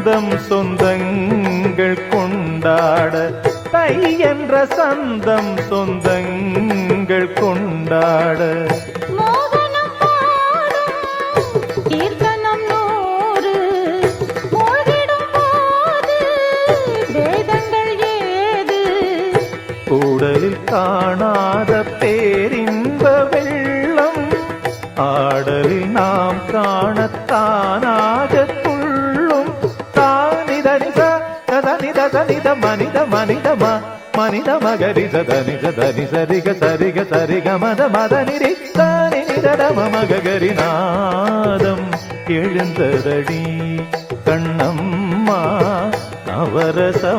சொந்தம் சொந்தங்கள் கொண்டாட, தை என்ற சந்தம் சொந்தங்கள் கொண்டாட. கூடலில் காணாத பேரின்ப வெள்ளம், ஆடலில் நாம் காணத்தானாக துள்ளும். தானிதனித தனித தனித மனித மனிதம மனித மகரித தனித தனி சரிக சரிக சரிக மத மத நிறித்தானி நிதடம மகரி நாதம் எழுந்ததடி கண்ணம்மா நவரசமானதடி.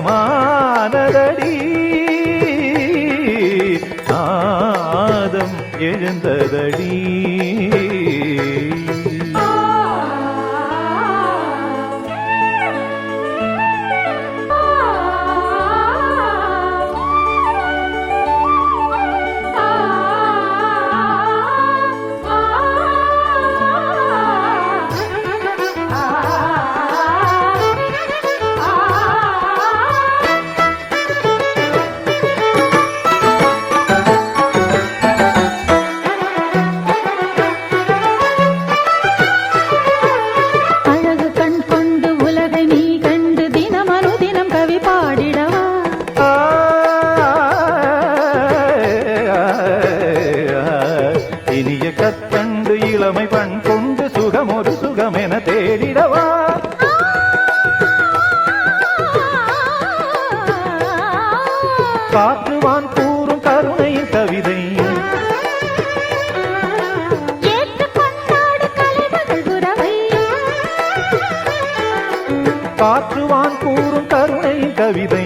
நாதம் எழுந்ததடி. இனிய கற்கண்டு இளமை பண் கொண்டு சுகமொரு சுகமென தேடிடவா. காற்றுவான் கூறும் கருணையின் கவிதை, காற்றுவான் கூறும் கருணையின் கவிதை.